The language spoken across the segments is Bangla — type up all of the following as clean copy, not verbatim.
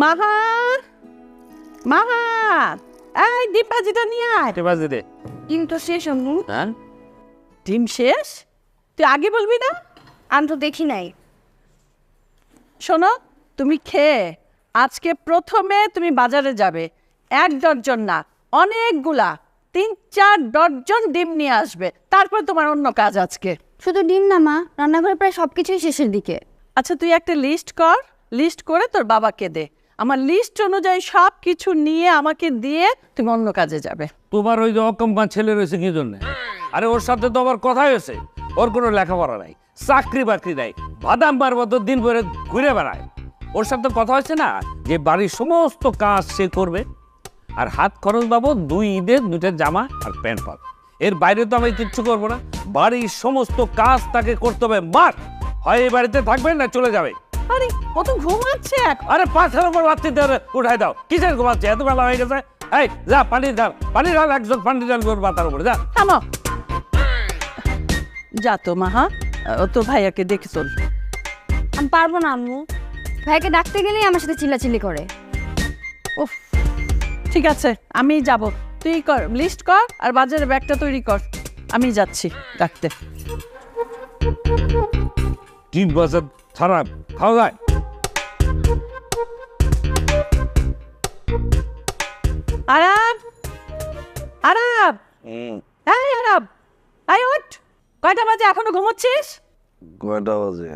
মাহা মাহা, এই ডিম ভাজিটা নিয়ে আয়। বাজে দে। কিন্তু শেষ আম্মু। হ্যাঁ, ডিম শেষ? তুই আগে বলবি না? আমি তো দেখি নাই। শোনো, তুমি খেয়ে আজকে প্রথমে তুমি বাজারে যাবে, 1 ডজন না, অনেকগুলা 3-4 ডজন ডিম নিয়ে আসবে। তারপর তোমার অন্য কাজ আজকে। শুধু ডিম না মা, রান্নাঘরে প্রায় সবকিছুই শেষের দিকে। আচ্ছা, তুই একটা লিস্ট কর, লিস্ট করে তোর বাবাকে দে। আমার লিস্ট অনুযায়ী সব কিছু নিয়ে আমাকে দিয়ে তুমি অন্য কাজে যাবে। তোমার ওই যে অকম্পা ছেলে রয়েছে কি জন্য? আরে ওর সাথে তো আমার কথা হয়েছে, ওর কোনো লেখাপড়া নাই, চাকরি বাকরি নাই, বাদাম মতো দিন ভরে ঘুরে বেড়ায়। ওর সাথে কথা হয়েছে না যে বাড়ির সমস্ত কাজ সে করবে, আর হাত খরচ বাবদ 2 ঈদের 2টা জামা আর প্যান্ট পাবে। এর বাইরে তো আমি কিচ্ছু করবো না। বাড়ির সমস্ত কাজ তাকে করতে হবে। মার হয় এই বাড়িতে থাকবে না চলে যাবে। আরে ও তো ঘুমাচ্ছে এখন। আরে 5 নম্বর বাচ্চা উঠাই দাও। কিসের ঘুমাচ্ছে? এত বেলা হয়ে গেছে। এই যা পানি ঢাল, একজন পানি ঢাল করবে মাথার উপরে। যা থামো, যা তো মাহা, ও তো ভাইয়াকে দেখে চল। আমি পারবো না আম্মু, ভাইকে ডাকতে গেলেই আমার সাথে চিল্লাচিল্লি করে। উফ, ঠিক আছে আমি যাব, তুই কর, লিস্ট কর আর বাজারের ব্যাগটা তৈরি কর, আমি যাচ্ছি ডাকতে। 3 বছর ছাড়া খাওয়া যায়। আরাব, আরাব, এই আরাব, এই ওঠ। কয়টা বাজে? এখনো ঘুমোচ্ছিস? কয়টা বাজে?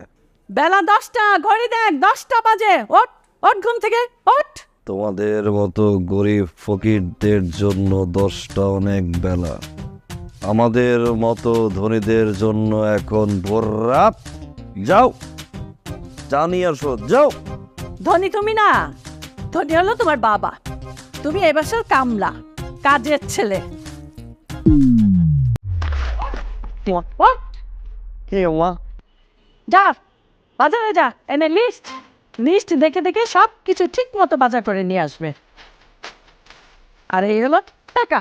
বেলা 10টা, ঘড়ি দেখ 10টা বাজে। ওঠ, ওঠ ঘুম থেকে, ওঠ। তোমাদের মতো গরিব ফকিরদের জন্য 10টা অনেক বেলা, আমাদের মতো ধনীদের জন্য এখন ভোর রাত। যাও, জানি আসো, যাও। ধনী তুমি না, ধনী হলো তোমার বাবা। তুমি এ বাসার কামলা, কাজের ছেলে। ওঠ, কে মা? যা বাজারে যা, এনে লিস্ট, লিস্ট দেখে দেখে সব কিছু ঠিক মতো বাজার করে নিয়ে আসবে। আর এই হলো টাকা,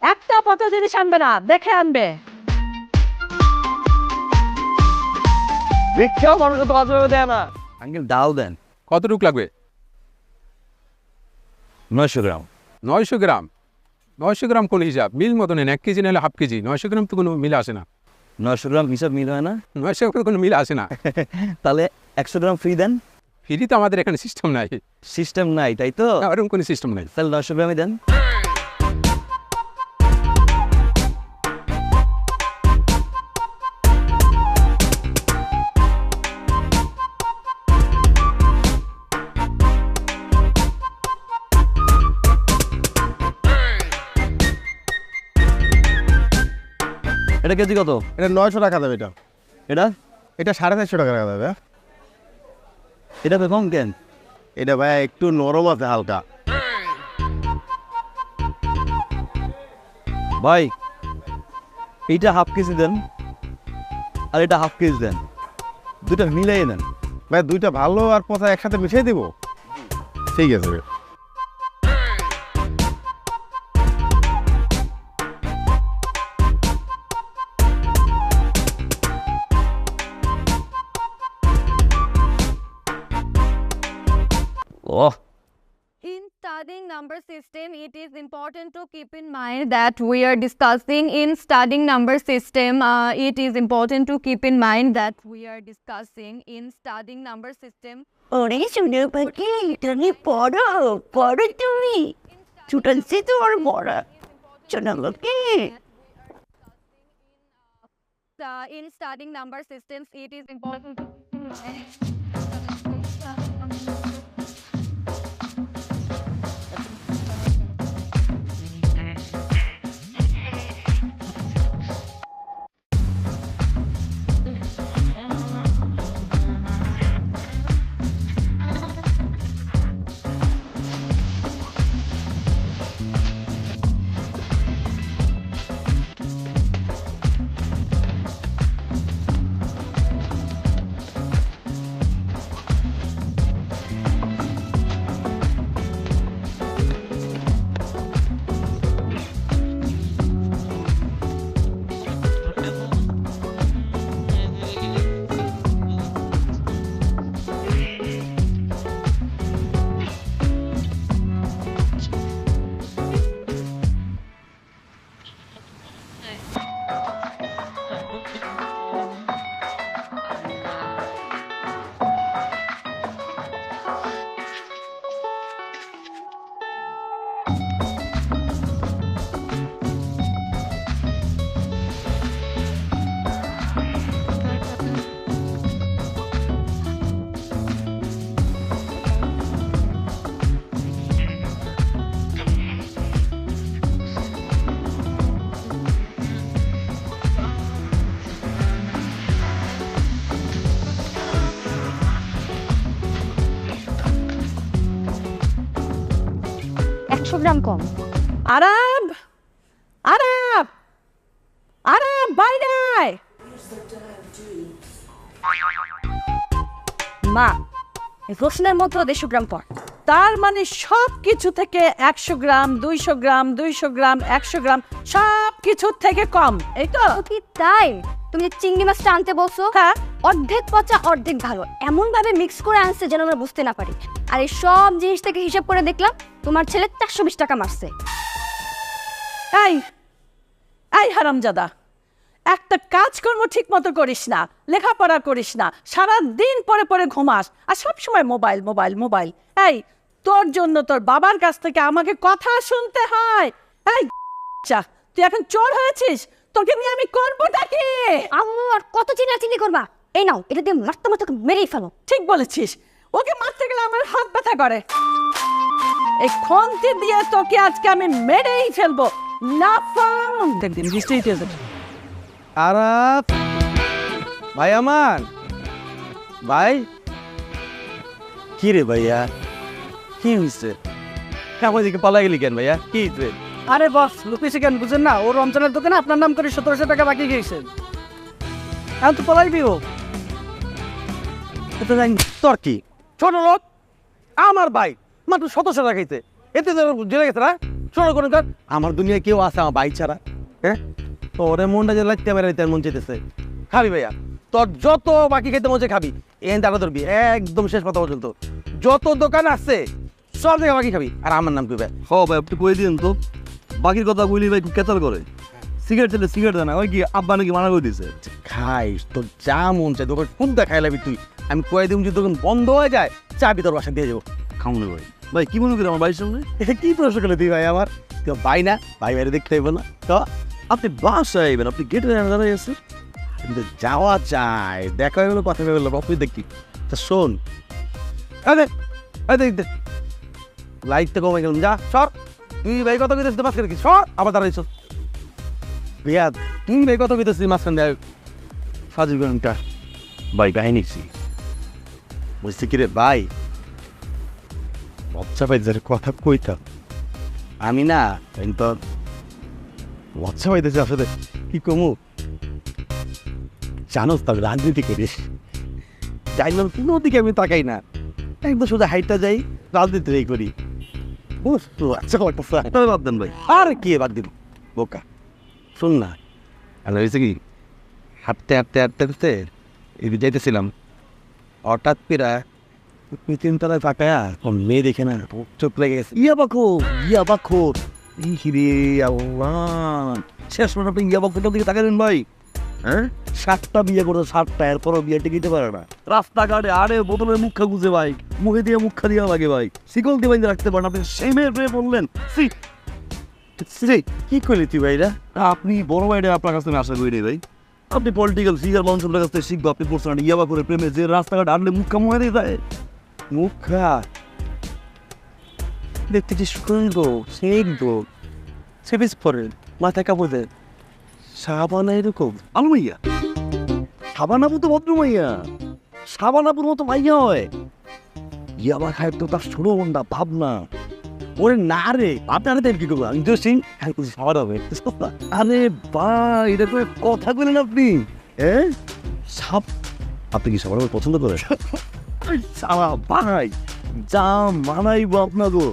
একটা পত জিনিস আনবে না, দেখে আনবে। ভিক্ষাও মানুষকে বাজারে দেয় না। আঙ্কেল ডাল দেন। কতটুক লাগবে? 900 গ্রাম। 900 গ্রাম? 900 গ্রাম কোন হিসাব? মিল মতো নেন, 1 কেজি নিলে হাফ কেজি। 900 গ্রাম তো কোনো মিল আসে না। 900 গ্রাম হিসাব মিল হয় না? 900 গ্রাম কোনো মিল আসে না। তাহলে 100 গ্রাম ফ্রি দেন। ফ্রি তো আমাদের এখানে সিস্টেম নাই। সিস্টেম নাই তাই তো? না, ওরকম কোনো সিস্টেম নাই। তাহলে 900 গ্রামই দেন। এটা কেজি কত? এটা 900 টাকা দেবে। এটা এটা 450 টাকা দেবে। এটা তো কম কেন? এটা ভাই একটু নরম আছে হালকা। ভাই এইটা হাফ কেজি দেন আর এটা হাফ কেজি দেন, দুটা মিলাই দেন। ভাই দুইটা ভালো আর পচা একসাথে মিশিয়ে দিব। ঠিক আছে ভাই। ওহ, In studying number system, it is important to keep in mind that we are discussing in studying number system. It is important to keep in mind that we are discussing in studying number system. ওরে শুনে পাখি, তুমি পড়ো পড়ো, তুমি ছুটাচ্ছি তোমার পড়া শোনা লোকে। In studying number systems, it is important. গ্রাম কম। আরাম আরাম আরাম বাইরে আয়। মা, রসুনের মতো 150 গ্রাম কর। তার মানে সব কিছু থেকে 100 গ্রাম 200 গ্রাম 200 গ্রাম 100 গ্রাম সব কিছু থেকে কম, এই তো? ও কি তাই? তুমি যে চিংড়ি মাছটা আনতে বলছো, হ্যাঁ। অর্ধেক পচা অর্ধেক ভালো এমন ভাবে মিক্স করে আনছে যেন আমরা বুঝতে না পারি। আর এই সব জিনিস থেকে হিসাব করে দেখলাম তোমার ছেলে 420 টাকা মারছে। এই এই হারামজাদা, একটা কাজকর্ম ঠিক মতো করিস না, লেখাপড়া করিস না, সারা দিন পরে পরে ঘুমাস আর সব সময় মোবাইল মোবাইল মোবাইল। এই তোর জন্য তোর বাবার কাছ থেকে আমাকে কথা শুনতে হয়। এই চা, তুই এখন চোর হয়েছিস, তোকে নিয়ে আমি করবোটা কি? আম্মু আর কত চিনাচিনি করবা? এই নাও, এটা দিয়ে মারতে মারতে মেরেই ফেলো। ঠিক বলেছিস, ওকে মারতে গেলে আমার হাত ব্যথা করে। এই খন্তি দিয়ে তোকে আজকে আমি মেরেই ফেলবো। না ফাউন্ড দেখদিন বৃষ্টি আরাপ ভাই আমার ভাই, কি রে ভাইয়া, কি হয়েছে? কেমন দিকে পালা গেলি কেন ভাইয়া, কি হয়েছে? আরে বস, লুকিয়েছে কেন বুঝেন না? ও রমজানের দোকানে আপনার নাম করে 1700 টাকা বাকি গিয়েছেন। এখন তো পলাইবি ও। এটা জানি তোর কি ছোট লোক, আমার ভাই মাত্র 1700 টাকা খাইছে, এতে জেলে গেছে না? ছোট কোন কার আমার দুনিয়ায় কেউ আছে আমার ভাই ছাড়া? হ্যাঁ, তোরে মনটা যে লাগতে পারে তার মন চাইতেছে। খাবি ভাইয়া, তোর যত বাকি খেতে মন চাই খাবি, এখান টাকা ধরবি একদম শেষ কথা পর্যন্ত। যত দোকান আছে সব জায়গায় বাকি খাবি, আর আমার নাম কি ভাই? হ ভাই, আপনি কই দিন তো, বাকির কথা বলি ভাই, কেতাল করে সিগারেট চাইলে সিগারেট দেয় না, ওই কি আব্বা নাকি মানা করে দিছে। খাইস তোর যা মন চাই, দোকান কোনটা খাই লাগবি তুই, আমি কয়ে দিব, যদি দোকান বন্ধ হয়ে যায় চাবি তোর বাসা দিয়ে যাবো। খামনে ভাই, ভাই কি মনে করি আমার ভাইয়ের সামনে? কি প্রশ্ন করলে তুই ভাই আমার? তুই ভাই না, ভাই বাইরে দেখতে হইব না তো? আপনি বাসায় আইবেন, আপনি গেটে দাঁড়াই আছে। কিন্তু যাওয়া চাই, দেখা হয়ে গেলো, কথা হয়ে গেলো, তুই দেখি। তা শোন, দেখ দেখ লাইটটা কমে গেলাম, যা সর। তুই ভাই কত কইতেছিস মাঝখানে কি সর, আবার দাঁড়াইছ বিয়া, তুই ভাই কত কইতেছিস মাঝখানে দেখ সাজু গরমটা ভাই গায়ে নিচ্ছি বুঝছি কি রে ভাই, লজ্জা ভাই যার কথা কইতাম আমি না, কিন্তু লজ্জা পাইতেছি আসলে কি কমু। জানোস তো আমি রাজনীতি করি, চাইলাম কোনো দিকে আমি তাকাই না, একদম সোজা হাইটটা যাই, রাজনীতি করি। আচ্ছা বাদ দেন ভাই। আর কি বাদ দিব বোকা। শোন না, আর হয়েছে কি, হাঁটতে হাঁটতে হাঁটতে হাঁটতে এদিকে যাইতেছিলাম, হঠাৎ পেরা তিনতলায় ফাঁকায়া মেয়ে দেখে না চোখ লেগে গেছে, ইয়া বাখো হিরে আল্লাহ। শেষ পর্যন্ত আপনি ইয়া বক্তব্যের দিকে তাকালেন ভাই? হ্যাঁ, 7টা বিয়ে করতো, 7টা, এরপরও বিয়ে টিকিতে পারে না। রাস্তাঘাটে আরে বোতলের মুখা গুজে ভাই, মুখে দিয়ে মুখা দিয়া লাগে ভাই, শিকল দিয়ে বাইন্ধে রাখতে পারেন, আপনি সেই মেয়ের প্রেমে বললেন। কি করলি তুই ভাইরা? আপনি বড় ভাইটা আপনার কাছ থেকে আশা করি নি ভাই, আপনি পলিটিক্যাল ফিগার মানুষের কাছ থেকে শিখবো, আপনি পড়ছেন ইয়াবা করে প্রেমে যে রাস্তাঘাট আনলে মুখা মুখে দিয়ে যায়। মুখা দেখতে কি সুন্দর, সেই তো সেভিস পরে মাথায় কাপড় দেয়, সাবানা এরকম আলু মাইয়া, সাবানাপুর তো ভদ্র মাইয়া, সাবানাপুর মতো মাইয়া হয়। ইয়াবা খায় তো তার ছোট মনটা ভাবনা। ওরে না রে, আপনারা তো কি করবো, ইন্টারেস্টিং সাবান হবে। আরে ভাই, এটা করে কথা বলেন আপনি? হ্যাঁ, সাপ, আপনি কি সাবান পছন্দ করেন? সারা ভাই যা মানাইবো আপনাকে,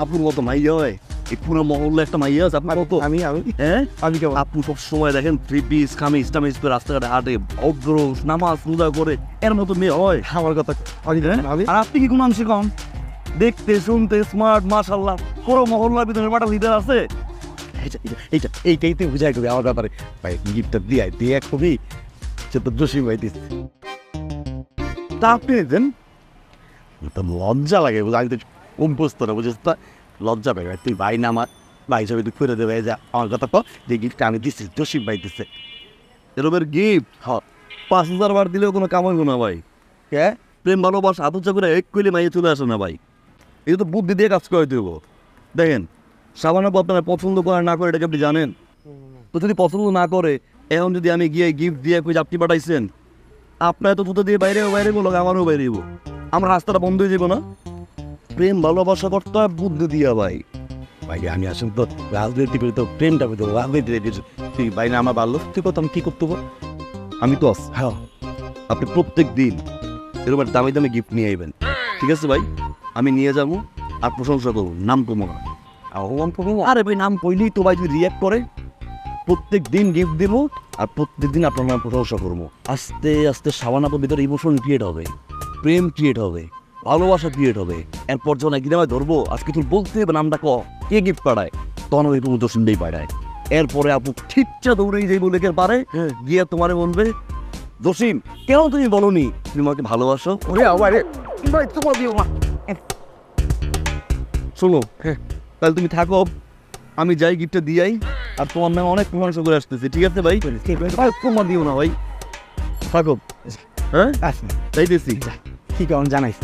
আপুর মতো মাইয়া হয়। এই পুরো মহল্লা একটা মাইয়া আছে আপনার মতো। আমি হ্যাঁ, আমি কেমন? আপু সব সময় দেখেন 3 পিস কামিজ টামিজ করে রাস্তাঘাটে হাঁটে, ভদ্র নামাজ রোজা করে, এর মতো মেয়ে হয়? আমার কথা আমি আর আপনি কি কোন আংশে কম? দেখতে শুনতে স্মার্ট, মাশাআল্লাহ। পুরো মহল্লার ভিতরে একটা লিডার আছে। এইটাই তুই বুঝাই করবি আমার ব্যাপারে। ভাই গিফটটা দিয়ে খুবই সে তো জসিম ভাই দিস, তা আপনি দেন তো লজ্জা লাগে, আমি তো অভ্যস্ত না, বুঝিস তো, লজ্জা পাই ভাই। তুই ভাই না আমার ভাই হিসাবে তুই করে দেবে, যা আমার কথা কো, যে গিফটটা আমি দিচ্ছি জসিম ভাই দিচ্ছে। এরকমের গিফট 5000 বার দিলেও কোনো কাম হইব না ভাই। হ্যাঁ, প্রেম ভালোবাসা আদর্শ করে এক কইলে মাইয়ে চলে আসে না ভাই, এটা তো বুদ্ধি দিয়ে কাজ করে দেবো। দেখেন, সাবানাপু আপনারা পছন্দ করে না করে এটাকে আপনি জানেন তো? যদি পছন্দ না করে, এখন যদি আমি গিয়ে গিফট দিয়ে কই আপনি পাঠাইছেন, আপনার তো জুতো দিয়ে বাইরে বলো, আমারও বাইরে আমার রাস্তাটা বন্ধ হয়ে যাবো না? প্রেম ভালোবাসা করতে হয় বুদ্ধি দিয়া ভাই। ভাই আমি আসলে তো রাজনীতি করে তো প্রেমটা পেতো রাজনীতি তুই ভাই না আমার বাড়লো তুই কত আমি কি করতে পারবো? আমি তো আছি। হ্যাঁ আপনি প্রত্যেক দিন এরকম একটা দামি দামি গিফট নিয়ে আইবেন, ঠিক আছে ভাই? আমি নিয়ে যাবো আর প্রশংসা করবো, নাম কমো না। আহ্বান করবো আরে ভাই নাম কইলেই তো ভাই যদি রিয়াক্ট করে, প্রত্যেক দিন গিফট দেবো আর প্রত্যেক দিন আপনার নাম প্রশংসা করবো। আস্তে আস্তে সাবানাপের ভিতরে ইমোশন ক্রিয়েট হবে, প্রেম ক্রিয়েট হবে, ভালোবাসা ক্রিয়েট হবে। এরপর যখন একদিন আমি ধরবো আজকে তুই বলতে হবে নামটা কে গিফট পাঠায়, তখন ওই দোষিনটাই পাঠায়। এরপরে আপু ঠিকটা দৌড়েই যাই বলে কে পারে, গিয়ে তোমারে বলবে দোষিন কেন তুমি বলনি তুমি আমাকে ভালোবাসো। ওরে আরে ভাই তোমার দিও মা শোনো তাহলে তুমি থাকো, আমি যাই গিফটটা দিয়াই, আর তোমার নামে অনেক প্রশংসা করে আসতেছি, ঠিক আছে ভাই? ভাই তোমার দিও না ভাই, থাকো। হ্যাঁ আচ্ছা যাইতেছি। ঠিক আছে জানাইস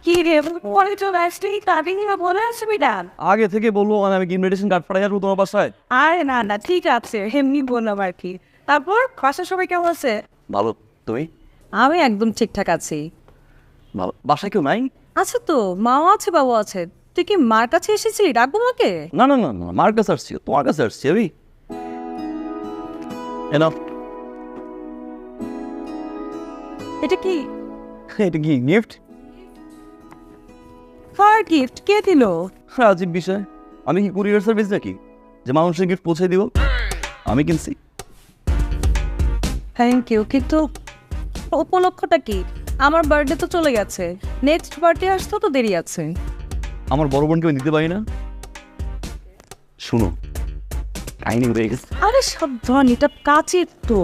কি রে পরে চলে আসলি তাদের বলে আসবি না? আগে থেকে বলবো মানে আমি ইনভিটেশন কার্ড পাঠাই আসবো তোমার বাসায়। আরে না না ঠিক আছে, এমনি বললাম আর কি। তারপর বাসার সবাই কেমন আছে? ভালো, তুমি? আমি একদম ঠিকঠাক আছি। ভালো। বাসায় কেউ নাই? আছে তো, মাও আছে বাবু আছে। তুই কি মার কাছে এসেছিলি? ডাকবো মাকে? না না না না, মার কাছে আসছি, তোমার কাছে আসছি আমি। এনাফ। এটা কি? এটা কি গিফট? কার গিফট? কে দিল? আজীব বিষয়, আমি কি কুরিয়ার সার্ভিস নাকি যে মানুষের গিফট পৌঁছে দিব? আমি কিনছি। থ্যাংক ইউ, কিন্তু উপলক্ষটা কি? আমার বার্থডে তো চলে গেছে, নেক্সট বার্থডে আসতে তো দেরি আছে। আমার বড় বোনকে আমি দিতে পারি না? শুনো, কাহিনী হয়ে গেছে। আরে সাবধান, এটা কাচের তো।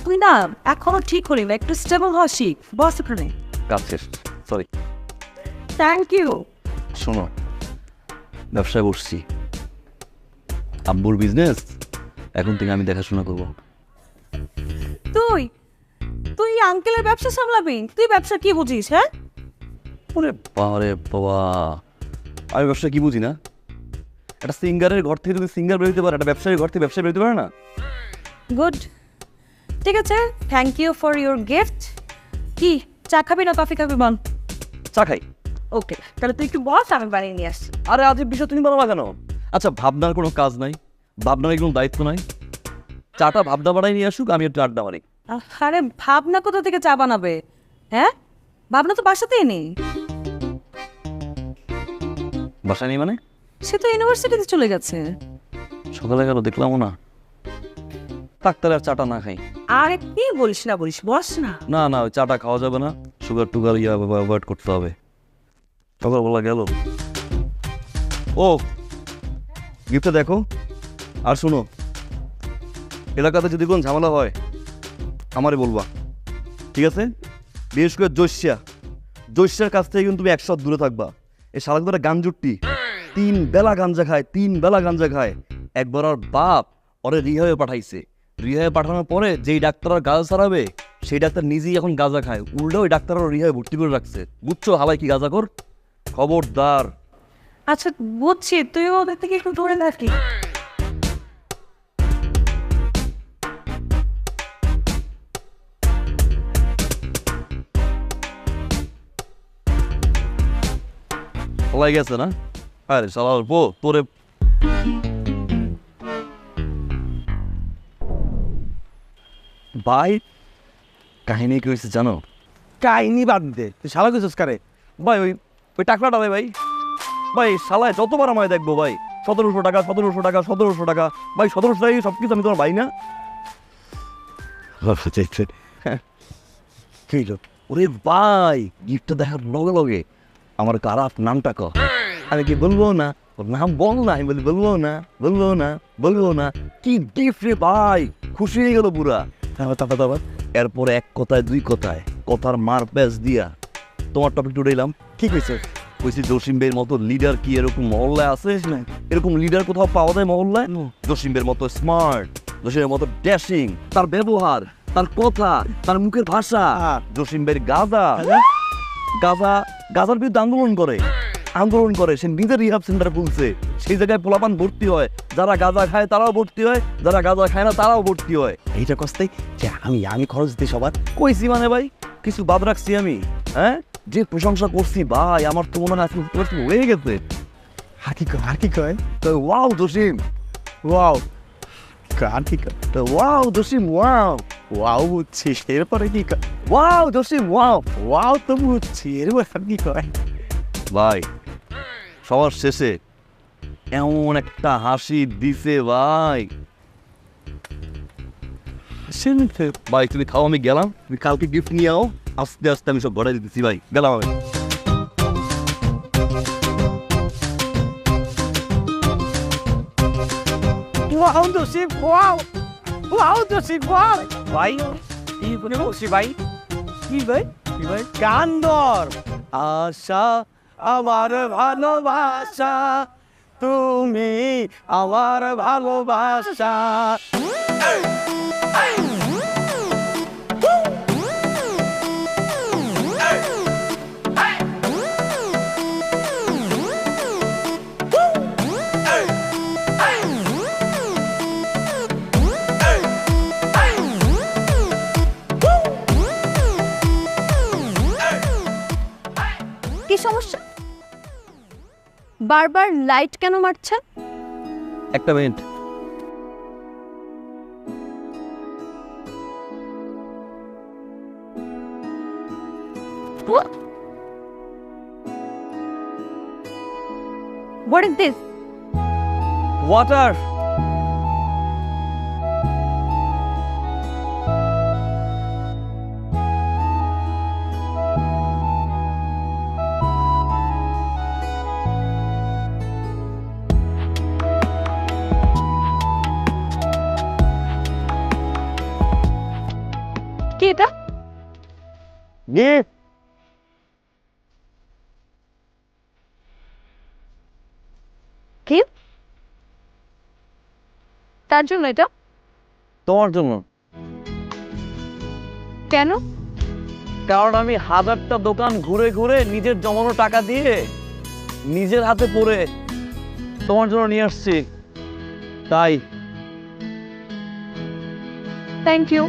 তুই না এখনো ঠিক করি না, একটু স্টেবল হসি। বস এখানে। কাজ শেষ, সরি। Thank you. শোনো, ব্যবসায় বসছি, আব্বুর বিজনেস এখন থেকে আমি দেখাশোনা করবো। তুই তুই আঙ্কেলের ব্যবসা সামলাবি? তুই ব্যবসা কি বুঝিস? হ্যাঁ ওরে বাবারে বাবা, আমি ব্যবসা কি বুঝি না? একটা সিঙ্গারের ঘর থেকে যদি সিঙ্গার বেরোতে পারে, একটা ব্যবসায়ীর ঘর থেকে ব্যবসায়ী বেরোতে পারে না? গুড, ঠিক আছে, thank you for your gift. কি চা খাবি না কফি খাবি বল? চা খাই। ওকে, তাহলে তুই একটু বস, আমি বানিয়ে নিয়ে আসছি। আরে আজীব বিষয় তুমি বলো না কেন? আচ্ছা, ভাবনার কোনো কাজ নাই, ভাবনার কোনো দায়িত্ব নাই। চাটা ভাবনা বানাই নিয়ে আসুক, আমি একটু আড্ডা মারি। আরে ভাবনা কোথা থেকে চা বানাবে? হ্যাঁ, ভাবনা তো বাসাতেই নেই। বাসায় নেই মানে? সে তো ইউনিভার্সিটিতে চলে গেছে। সকালে গেল দেখলামও না। ডাক্তার আর চাটা না খাই। আরে কি বলিস না বলিস, বস না। না না, ওই চাটা খাওয়া যাবে না, সুগার টুগার অ্যাভয়েড করতে হবে। সকালবেলা গেল। ও গিফটটা দেখো, আর শুনো, এলাকাতে যদি কোনো ঝামেলা হয় আমারে বলবা, ঠিক আছে? বিশেষ করে জৈশ্যার কাছ থেকে কিন্তু তুমি 100 দূরে থাকবা। এই শালাক ধরে গাঞ্জুট্টি 3 বেলা গাঞ্জা খায়। একবার ওর বাপ ওরে রিহাবে পাঠাইছে। রিহাবে পাঠানোর পরে যেই ডাক্তার আর গাঁজা ছাড়াবে, সেই ডাক্তার নিজেই এখন গাঁজা খায়। উল্টো ওই ডাক্তার ওর রিহাবে ভর্তি করে রাখছে। বুঝছো হালাই কি গাঁজা কর? খবরদার। আচ্ছা বুঝছি, তুই ওদের থেকে একটু দূরে থাকি। হালাই গেছে না? আরে শালার পো তোরে। ভাই কাহিনী কি হয়েছে জানো? কাহিনী বাদ দে, তুই শালা কিছু কারে ভাই ওই টাকলাটা ভাই ভাই শালায় যতবার আমায় দেখবো ভাই 1700 টাকা ভাই 1700 টাকা সব কিছু আমি তোমার ভাই না? ওরে ভাই গিফটটা দেখার লগে লগে আমার খারাপ নামটা ক। আমি কি বলবো না? ওর নাম বল না। আমি বলি বলবো না। কি গিফট রে ভাই, খুশি হয়ে গেল পুরা। তারপর এরপরে এক কথায় দুই কথায় কথার মার প্যাচ দিয়া তোমার টপিক উঠাইলাম। ঠিক হয়েছে, কইছি জসিম ভাইয়ের মতো লিডার কি এরকম মহল্লায় আছে? এরকম লিডার কোথাও পাওয়া যায় মহল্লায়? জসিম ভাইয়ের মতো স্মার্ট, জসিমের মতো ড্যাশিং, তার ব্যবহার, তার কথা, তার মুখের ভাষা। জসিম ভাইয়ের গাজার বিরুদ্ধে আন্দোলন করে। আন্দোলন করে, সে নিজের রিহাব সেন্টার খুলছে, সেই জায়গায় পোলাপান ভর্তি হয়, যারা গাঁজা খায় তারাও ভর্তি হয়, যারা গাঁজা খায় না তারাও ভর্তি হয়। এইটা কস্তে যে আমি খরচ দিই সবার। কইছি মানে ভাই, কিছু বাদ রাখছি আমি? হ্যাঁ, যে প্রশংসা করছি ভাই, আমার তো মনে হয় আজকে হয়ে গেছে। আর কি কয় তো ওয়াও জসিম, ওয়াও আর কি কয় তো ওয়াও জসিম, ওয়াও ওয়াও বুঝছিস, এরপরে কি কয় ওয়াও জসিম, ওয়াও। ওয়াও তো বুঝছি, এরপর আর কি কয় ভাই সবার শেষে এমন একটা হাসি দিছে ভাই। ভাই তুমি খাও, আমি গেলাম, তুমি কালকে গিফট নিয়ে আও, আস্তে আস্তে আমি সব ঘরে দিতেছি ভাই, গেলাম আমি। Wow Jasim, wow wow Jasim, wow. ভাই কি বলে বলছি ভাই? কি ভাই? কি ভাই? গান ধর। আশা আমার ভালোবাসা, তুমি আমার ভালোবাসা। কি সমস্যা? বারবার লাইট কেন মারছেন? একটা minute. What is this? Water. কি এটা? গিফট। কি? তার জন্য এটা? তোমার জন্য। কেন? কারণ আমি হাজারটা দোকান ঘুরে ঘুরে নিজের জমানো টাকা দিয়ে নিজের হাতে পরে তোমার জন্য নিয়ে আসছি, তাই। Thank you.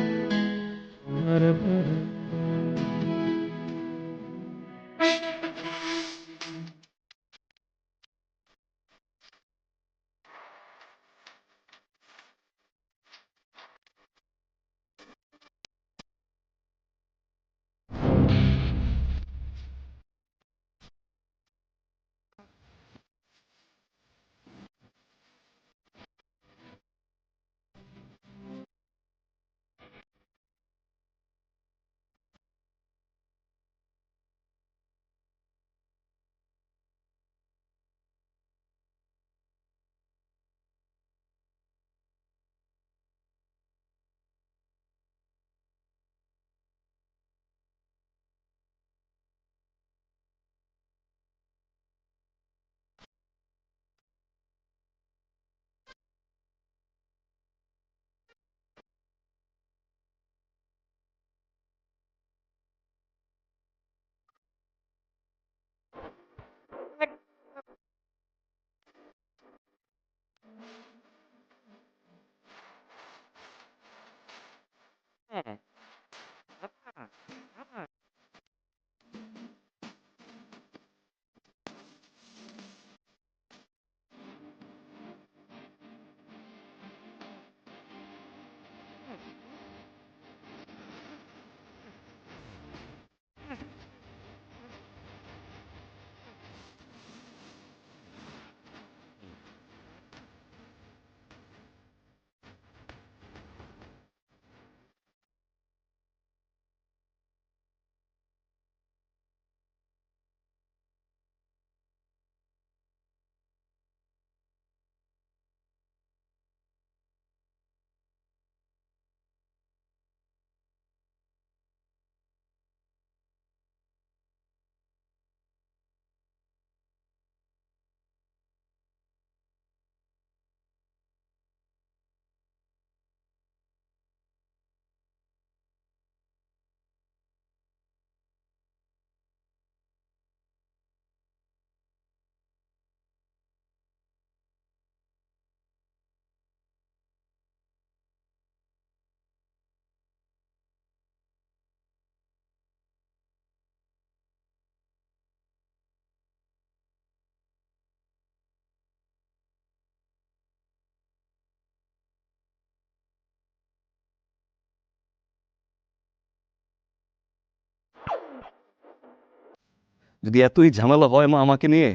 যদি এতই ঝামেলা হয় মা আমাকে নিয়ে,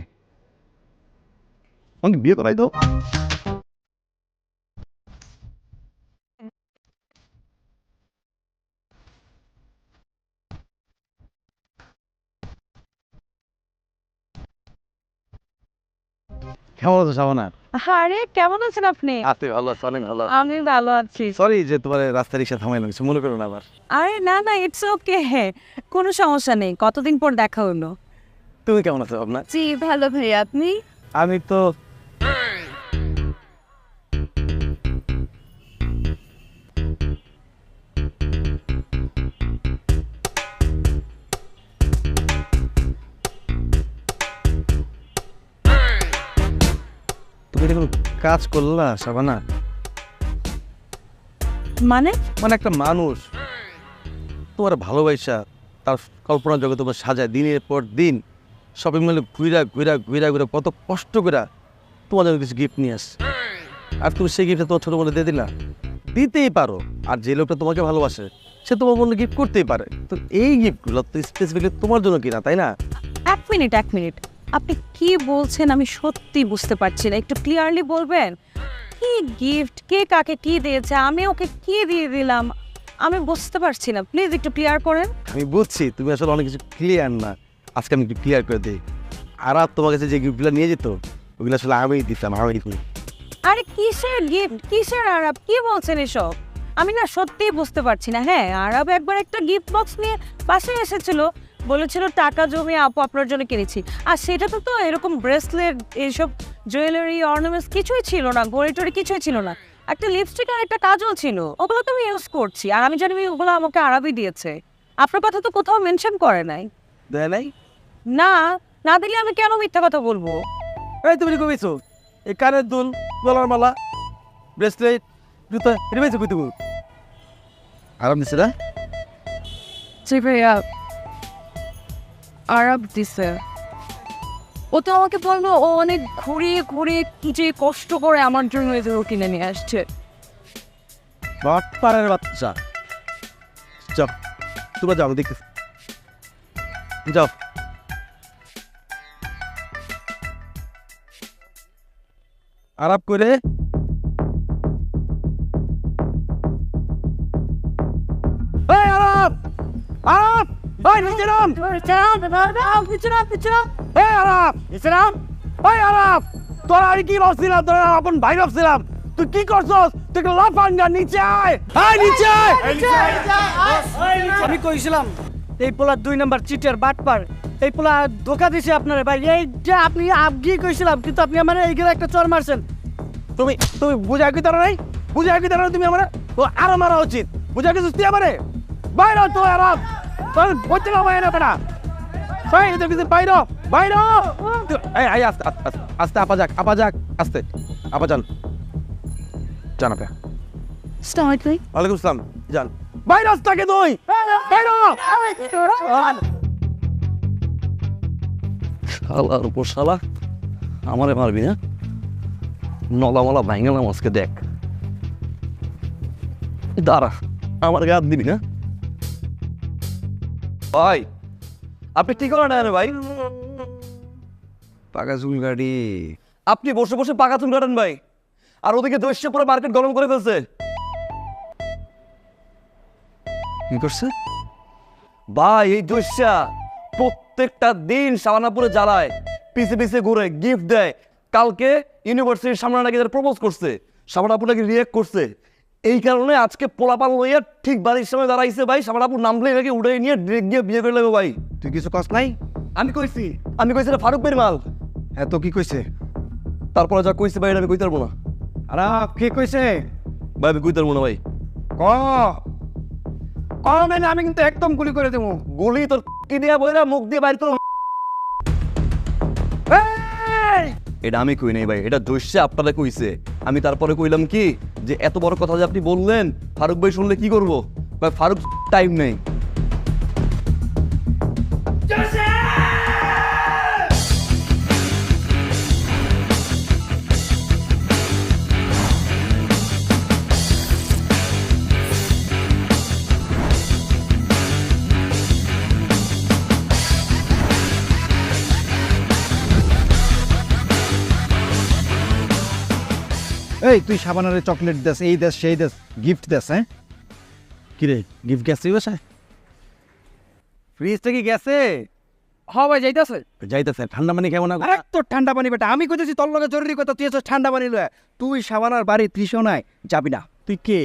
আমাকে বিয়ে করাই দাও। কেমন আছো শাবানা? আরে কেমন আছেন আপনি? আছি ভালো আছি, অনেক ভালো। আমি ভালো আছি। সরি যে তোমার রাস্তা রিক্সা থামাইলাম, কিছু মনে করো না আবার। আরে না না, ইটস ওকে, কোনো সমস্যা নেই। কতদিন পর দেখা হলো। তুমি কেমন আছো ভাবনা? জি ভালো ভাইয়া, আপনি? আমি তো তুমি কোনো কাজ করলা শাবানা? মানে? মানে একটা মানুষ তোমার ভালোবাসা তার কল্পনা জগৎ তোমার সাজায় দিনের পর দিন শপিং মলে ঘুরা ঘুরা ঘুরা ঘুরা কত কষ্ট করে তোমার জন্য কিছু গিফট নিয়ে আসছে, আর তুমি সেই গিফটটা তোমার ছোটো বলে দিয়ে দিলা। দিতেই পারো, আর যে লোকটা তোমাকে ভালোবাসে সে তোমার মনে গিফট করতেই পারে, তো এই গিফটগুলো তো স্পেসিফিকলি তোমার জন্য কিনা, তাই না? এক মিনিট, আপনি কি বলছেন আমি সত্যি বুঝতে পারছি না। একটু ক্লিয়ারলি বলবেন কি গিফট, কে কাকে কি দিয়েছে, আমি ওকে কি দিয়ে দিলাম, আমি বুঝতে পারছি না। প্লিজ একটু ক্লিয়ার করেন। আমি বুঝছি তুমি আসলে অনেক কিছু ক্লিয়ার না, আজকে আমি একটু ক্লিয়ার করে দিই। আর তোমার কাছে যে গিফটগুলো নিয়ে যেত ওগুলো আসলে আমিই দিতাম, আমি দিই। আরে কিসের গিফট, কিসের আরব, কি বলছেন এসব? আমি না সত্যিই বুঝতে পারছি না। হ্যাঁ, আরব একবার একটা গিফট বক্স নিয়ে বাসায় এসেছিল, বলেছিল টাকা জমিয়ে আপু আপনার জন্য কিনেছি, আর সেটা তো এরকম ব্রেসলেট, এইসব জুয়েলারি, অর্নামেন্টস কিছুই ছিল না, ঘড়ি টড়ি কিছুই ছিল না। একটা লিপস্টিক আর একটা কাজল ছিল, ওগুলো তো আমি ইউজ করছি, আর আমি জানি ওগুলো আমাকে আরবই দিয়েছে। আপনার কথা তো কোথাও মেনশন করে নাই। দেয় নাই? না, না দিলে আমি কেন মিথ্যা কথা বলবো? এই তুমি কমেছো এই কানের দুল, গলার মালা, ব্রেসলেট, জুতা, এটা পেয়েছো কই তুমি? আরাম দিছে না? জি ভাইয়া, আরব দিছে। ও তো আমাকে বললো ও অনেক ঘুরিয়ে ঘুরিয়ে যে কষ্ট করে আমার জন্য এগুলো কিনে নিয়ে আসছে। বাটপাড়ার বাচ্চা। যাও তোমরা যাও, দেখতেছি, যাও। আরাপ করে এই আরাপ, আরাপ, এই নিচে নাম, এই আরাপ, নিচে নাম, এই আরাপ, তোরা আমি কি ভাবছিলাম, তোরা আপন ভাই ভাবছিলাম, তুই কি করছস? তুই লাফাঙ্গা, নিচে আয়, এই নিচে আয়। আমি কইছিলাম এই পোলা 2 নাম্বার চিটার বাটপার, এই পোলা ধোকা দিছে আপনারে ভাই। এই যে আপনি আবগি কইছিলাম, কিন্তু আপনি আমার এইগুলো একটা চর মারছেন। তুমি তুমি বুঝা কি তার নাই, বুঝা কি তার তুমি আমার তো আরো মারা উচিত, বুঝা কি তুই আমারে বাইরে তো আরাম তোর বলতে না বাইরে না ভাই, এটা কিছু বাইরে বাইরে। এই আই আস্তে আস্তে আস্তে আপা যাক, আপা যাক, আস্তে আপা যান, জান আপা। ওয়ালাইকুম আসসালাম, যান বাইরে রাস্তাকে তুই বাইরে। শালার উপর শালা, আমারে মারবি না? নলামলা ভাঙালাম আজকে, দেখ দাঁড়া, আমার গায়ে হাত দিবি না ভাই? আপনি ঠিক করেন না ভাই, পাকা চুল গাড়ি। আপনি বসে বসে পাকা চুল কাটেন ভাই, আর ওদিকে দস্যে পুরো মার্কেট গরম করে ফেলছে। কি করছে ভাই এই দস্যা প্রত্যেকটা দিন শাবানাপুরে জ্বালায়, পিছে পিছে ঘুরে গিফট দেয়। কালকে ইউনিভার্সিটির সামনে নাকি প্রপোজ করছে, শাবানাপুর নাকি রিয়েক্ট করছে। এই কারণে আজকে পোলাপান লইয়া ঠিক বাড়ির সামনে দাঁড়াইছে ভাই, শাবানাপুর নামলেই নাকি উড়ে নিয়ে ডিরেক্ট গিয়ে বিয়ে করে নেবে ভাই। তুই কিছু কস নাই? আমি কইছি এটা ফারুক ভাইয়ের মাল। এত কি কইছে? তারপরে যা কইছে ভাই, এটা আমি কইতে পারবো না আরাপ, কি কইছে ভাই, আমি কইতে পারবো না ভাই। ক মানে আমি কিন্তু একদম গুলি করে দেবো। গুলি তোর কি দিয়া বইরা মুখ দিয়ে বাইর করো। এটা আমি কই নাই ভাই, এটা দস্যে আপনারা কইছে। আমি তারপরে কইলাম কি যে এত বড় কথা যে আপনি বললেন, ফারুক ভাই শুনলে কি করবো ভাই? ফারুক টাইম নেই। এই তুই সাবানারে চকলেট দেস, এই দেস, সেই দেস, গিফট দেস, হ্যাঁ? কিরে, গিফট গেছে বাসায়? ফ্রিজটা কি গেছে? হ্যাঁ ভাই যাইতেছে। যাইতেছে, ঠান্ডা পানি খাবো না? তোর ঠান্ডা পানি বেটা, আমি কইতেছি তোর লগে জরুরি কথা, তুই এসে ঠান্ডা পানি লয়। তুই সাবানার বাড়ি তৃষও নাই, যাবি না। তুই কে?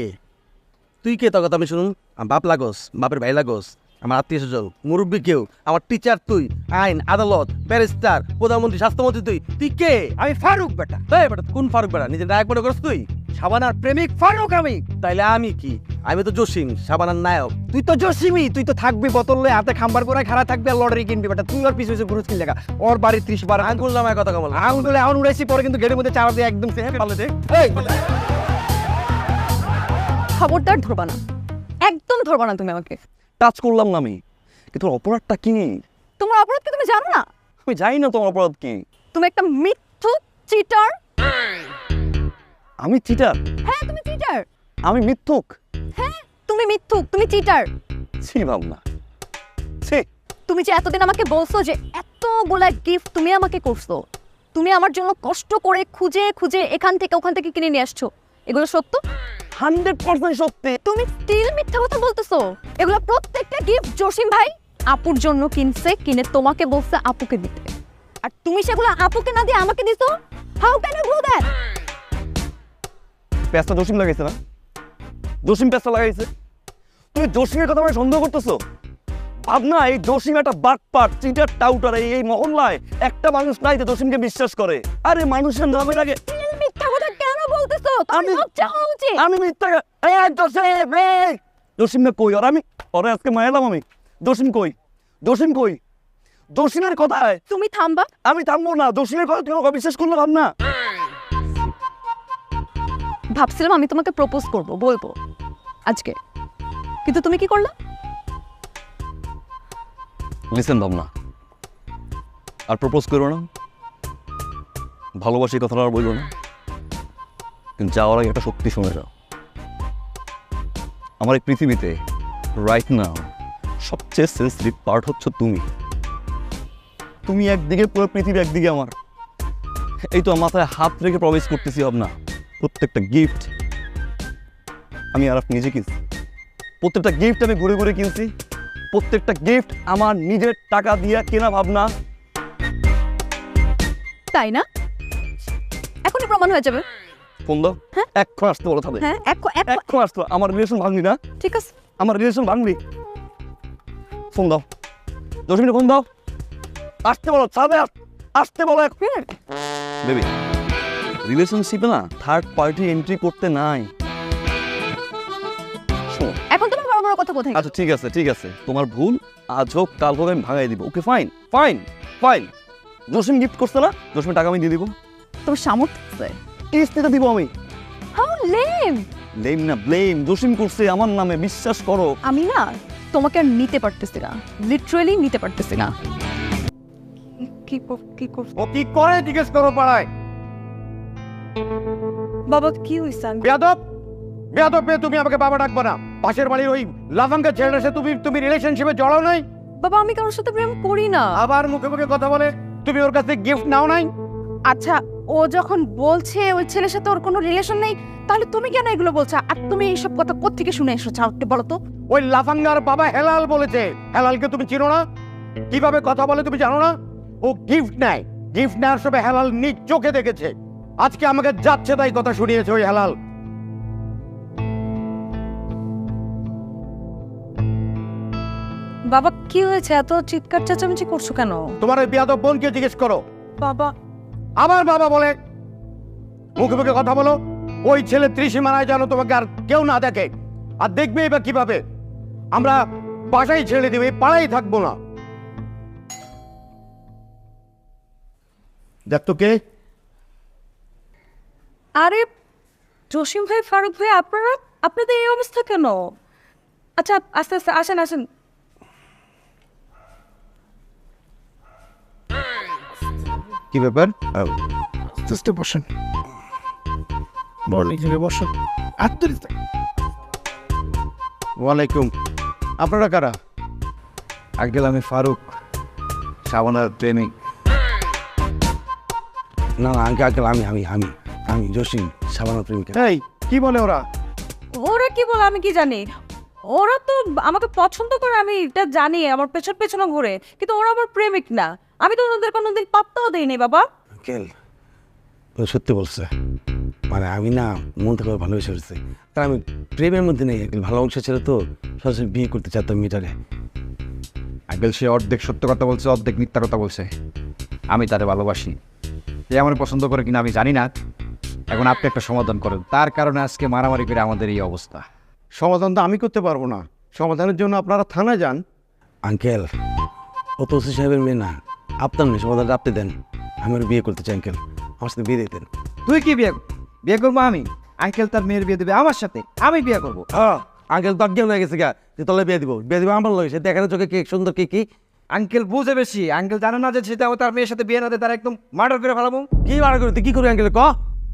তুই কে? তোর কথা আমি শুনুন। আমার বাপ লাগোস, বাপের ভাই লাগোস, আমার আত্মীয় স্বজন, মুরব্বী কেউ, আমার টিচার তুই, আইন আদালত, ব্যারিস্টার, প্রধানমন্ত্রী, স্বাস্থ্যমন্ত্রী তুই। তুই কে? আমি ফারুক বেটা, এই বেটা কোন ফারুক বেটা? নিজের নায়ক মনে করস তুই? সাবানার প্রেমিক ফারুক আমি। তাইলে আমি কি? আমি তো জসিম, সাবানার নায়ক। তুই তো জসিমি, তুই তো থাকবি বোতলে হাতে খাম্বার করে খাড়া থাকবি আর লটারি কিনবি বেটা। তুই ওর পিছু পিছু ঘুরুস কিন লেখা, ওর বাড়ি 30 বার আঙ্গুল নামায় কথা কমল। আঙুলে এখন উড়াইছি, পরে কিন্তু গেটের মধ্যে চার দিয়ে একদম পালে দে। এই খবরদার ধরবা না, একদম ধরবা না তুমি আমাকে। টাচ করলাম না আমি, কিন্তু অপরাধটা কি? তোমার অপরাধ কি তুমি জানো না? আমি জানি না তোমার অপরাধ কি। তুমি একটা মিথ্যুক, চিটার। আমি চিটার? হ্যাঁ তুমি চিটার। আমি মিথ্যুক? হ্যাঁ তুমি মিথ্যুক, তুমি চিটার। ছি ভাবনা, ছি। তুমি যে এতদিন আমাকে বলছো যে এতগুলা গিফট তুমি আমাকে করছো, তুমি আমার জন্য কষ্ট করে খুঁজে খুঁজে এখান থেকে ওখান থেকে কিনে নিয়ে আসছো, এগুলো সত্য? 100% সত্যি। তুমি স্টিল মিথ্যা কথা বলতেছো। এগুলো প্রত্যেকটা গিফট জসিম ভাই আপুর জন্য কিনছে, কিনে তোমাকে বলছে আপুকে দিতে, আর তুমি সেগুলো আপুকে না দিয়ে আমাকে দিছো। How can you do that? পেঁচটা জসিম লাগাইছে না? জসিম পেঁচটা লাগাইছে। তুমি জসিমের কথা আমায় সন্দেহ করতেছো? ভাবনা, এই জসিম একটা বাটপাট, চিটার, টাউটার। এই মহল্লায় একটা মানুষ নাই যে জসিমকে বিশ্বাস করে। আরে মানুষের নামের আগে মিথ্যা কথা কেন বলতেছো? আমি লজ্জা হওয়া উচিত। আমি মিথ্যা জসিমকে কই? আর আমি ওরে আজকে মায়ালাম আমি। জসিম কই? জসিম কই? জসিমের কথায় তুমি থামবা। আমি থামবো না। জসিমের কথা তুমি আমাকে বিশ্বাস করলে ভাবনা? ভাবছিলাম আমি তোমাকে প্রপোজ করব, বলবো আজকে, কিন্তু তুমি কি করলা? লিসেন ভাবনা, আর প্রপোজ করো না, ভালোবাসি কথাটা আর বললো না, কিন্তু যাওয়ার আগে একটা সত্যি শুনে যাও। আমার এই পৃথিবীতে রাইট নাও সবচেয়ে সেন্সিটিভ পার্ট হচ্ছে তুমি। তুমি একদিকে, পুরো পৃথিবী একদিকে আমার। এই তো মাথায় হাত রেখে প্রমিস করতেছি ভাবনা, প্রত্যেকটা গিফট আমি আর আপনি নিজে কিনছি। প্রত্যেকটা গিফট আমি ঘুরে ঘুরে কিনছি। প্রত্যেকটা গিফট আমার নিজের টাকা দিয়ে কেনা ভাবনা। তাই না? এখনই প্রমাণ হয়ে যাবে। ফোন দাও। এখন আসতে বলো তাহলে। হ্যাঁ এখন আসতে। আমার রিলেশন ভাঙলি না? ঠিক আছে, আমার রিলেশন ভাঙলি। ফোন দাও, 10 মিনিট ফোন দাও। আসতে বলো, চাঁদে আসতে বলো। বেবি, রিলেশনশিপে না থার্ড পার্টি এন্ট্রি করতে নাই। এখন তোমার বড় বড় কথা কোথায়? আচ্ছা ঠিক আছে, ঠিক আছে, তোমার ভুল। আজ হোক কাল হোক আমি ভাঙাই দিব। Okay fine fine fine. Jasim gift করছে না, জসিমের টাকা আমি দিয়ে দিব। তোমার সামর্থ্য আছে? কিস্তিতে দিব আমি। How lame. লেম না, ব্লেম। জসিম করছে আমার নামে, বিশ্বাস করো। আমি না তোমাকে আর নিতে পারতেছি না, লিটারালি নিতে পারতেছি না। ও কি করে জিজ্ঞেস করো পাড়ায়? বাবা কি হইছে? বেয়াদব, বেয়াদব মেয়ে, তুমি আমাকে বাবা ডাকবো না। পাশের বাড়ির ওই লাফাঙ্গা ছেলের সাথে তুমি রিলেশনশিপে জড়াও নাই? বাবা আমি কারোর সাথে প্রেম করি না। আবার মুখে মুখে কথা বলে। তুমি ওর কাছে গিফট নাও নাই? আচ্ছা, ও যখন বলছে ওই ছেলের সাথে ওর কোনো রিলেশন নেই, তাহলে তুমি কেন এগুলো বলছো? আর তুমি এইসব কথা কোত্থেকে শুনে এসেছো একটু বলো তো। ওই লাফাঙ্গার বাবা হেলাল বলেছে। হেলালকে তুমি চিনো না? কিভাবে কথা বলে তুমি জানো না? ও গিফট নেয়, গিফট নেওয়ার সময় হেলাল নিজ চোখে দেখেছে। আজকে আমাকে যাচ্ছে তাই কথা শুনিয়েছে ওই হেলাল। বাবা কি হয়েছে? এত চিৎকার চেঁচামেচি করছো কেন? তোমার ওই বেয়াদব বোনকে জিজ্ঞেস করো। বাবা আমার বাবা বলে? মুখে মুখে কথা বলো। ওই ছেলে ত্রিসীমানায় যেন তোমাকে আর কেউ না দেখে। আর দেখবে এবার কিভাবে? আমরা বাসায় ছেড়ে দেবে, পাড়াই থাকবো না। দেখ তো কে? আরে জসিম ভাই, ফারুক ভাই, আপনাদের এই অবস্থা কেন? আচ্ছা আস্তে আস্তে আসেন আসেন। কি ব্যাপার? বসেন, বসেন। ওয়ালাইকুম। আপনারা কারা? আঙ্কেল আমি ফারুক, সাবানার প্রেমিক। না আঙ্কেল, আমি আমি জসিম সাবানা প্রেমিকা। এই কি বলে ওরা? ওরা কি বলে আমি কি জানি? ওরা তো আমাকে পছন্দ করে, আমি এটা জানি, আমার পেছন পেছনে ঘুরে, কিন্তু ওরা আমার প্রেমিক না। আমি তো ওদের কোনোদিন পাত্তাও দেইনি বাবা। আঙ্কেল ও সত্যি বলছে, মানে আমি না মন থেকে ওর ভালোবেসে ফেলছি। কারণ আমি প্রেমের মধ্যে নেই, ভালো অংশ ছিল তো সরাসরি বিয়ে করতে চাইতাম মেয়েটারে। আঙ্কেল সে অর্ধেক সত্য কথা বলছে, অর্ধেক মিথ্যা কথা বলছে। আমি তারে ভালোবাসি, সে আমার পছন্দ করে কিনা আমি জানি না। এখন আপনি একটা সমাধান করেন, তার কারণে আজকে মারামারি করে আমাদের এই অবস্থা। সমাধান তো আমি করতে পারবো না, সমাধানের জন্য আপনারা থানায় যান। আঙ্কেল ও তো ওসি সাহেবের মেয়ে না, আপনার নেই, সমাধানটা আপনি দেন। আমি ওর বিয়ে করতে চাই আঙ্কেল, আমার সাথে বিয়ে দিতেন। তুই কি বিয়ে করবো আমি? আঙ্কেল তার মেয়ের বিয়ে দেবে আমার সাথে, আমি বিয়ে করবো। হ্যাঁ আঙ্কেল তো অজ্ঞান হয়ে গেছে গা যে তলে বিয়ে দিব আমার লগে, সে দেখার চোখে কি সুন্দর কি আঙ্কেল বুঝে বেশি, আঙ্কেল জানে না যে সেটা তার মেয়ের সাথে বিয়ে না দেয়, তার একদম মার্ডার করে ফেলাবো। কি মারা করি তুই কি করবি আঙ্কেল ক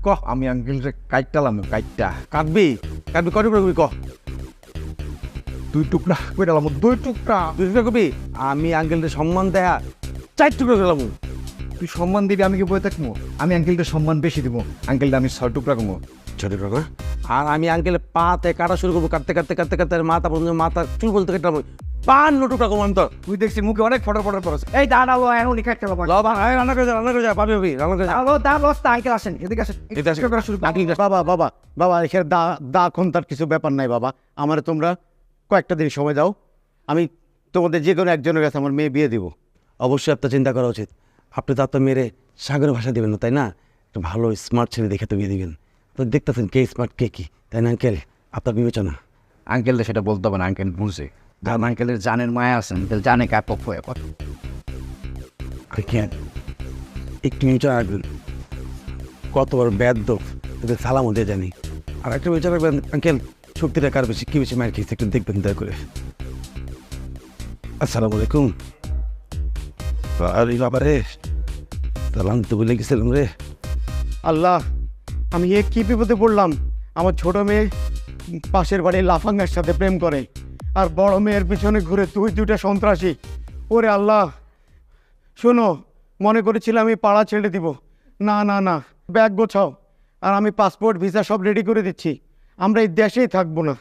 ক আমি আঙ্কেলকে কাইটালাম, কাইটটা কাটবি কটি করবি ক 2 টুকরা করে দিলাম, 2 টুকরা। তুই টুকরা করবি, আমি আঙ্কেলকে সম্মান দেয়া 4 টুকরা করলাম। তুই সম্মান দিবি, আমি কি বয়ে থাকবো? আমি আঙ্কেলকে সম্মান বেশি দিব, আঙ্কেলটা আমি 6 টুকরা করবো। ছোট টুকরা, আর আমি আঙ্কেলে পাতে কাটা শুরু করবো, কাটতে কাটতে কাটতে কাটতে মাথা পর্যন্ত, মাথা চুল বলতে কাটলাম 52 টুকরা করবো আমি। তো তুই দেখছি মুখে অনেক ফটো পড়ছ। এই দাঁড়ালো, এখন কাটতে পারবো। রান্না করে যা, রান্না করে যা, পাবি রান্না করে যা। আঙ্কেল আসেন, এদিকে আসেন। বাবা বাবা বাবা, এখানে দা তার কিছু ব্যাপার নাই বাবা। আমার তোমরা কয়েকটা দিন সময় দাও, আমি তোমাদের যে কোনো একজনের কাছে আমার মেয়ে বিয়ে দিব। অবশ্যই আপনার চিন্তা করা উচিত। আপনি তো আপনার মেয়েরে সাগরের ভাষা দেবেন না, তাই না? একটা ভালো স্মার্ট ছেলে দেখে তো বিয়ে দিবেন। তো দেখতেছেন কে স্মার্ট কে কি, তাই না আঙ্কেল? আপনার বিবেচনা। আঙ্কেলটা সেটা বলতে হবে না, আঙ্কেল বুঝে। কারণ আঙ্কেলের জানের মায়া আছে, আঙ্কেল জানে কার পক্ষ হয়ে কথা। একটু নিচে রাখবেন, কত বড় ব্যাধ তোদের সালামও দিয়ে জানি। আর একটা বিচার রাখবেন আঙ্কেল, শক্তিটা কার বেশি, কি বেশি মায়ের খেয়েছে একটু দেখবেন দয়া করে। আসসালামু আলাইকুম। আরে বাবা রে, সালাম তো বলে গেছিলাম রে। আল্লাহ, আমি এ কী বিপদে পড়লাম। আমার ছোট মেয়ে পাশের বাড়ির লাফাঙ্গার সাথে প্রেম করে, আর বড় মেয়ের পিছনে ঘুরে তুই দুটা সন্ত্রাসী। ওরে আল্লাহ, শোনো, মনে করেছিলাম আমি পাড়া ছেড়ে দিব। না না না, ব্যাগ গোছাও, আর আমি পাসপোর্ট ভিসা সব রেডি করে দিচ্ছি। আমরা এই দেশেই থাকবো না।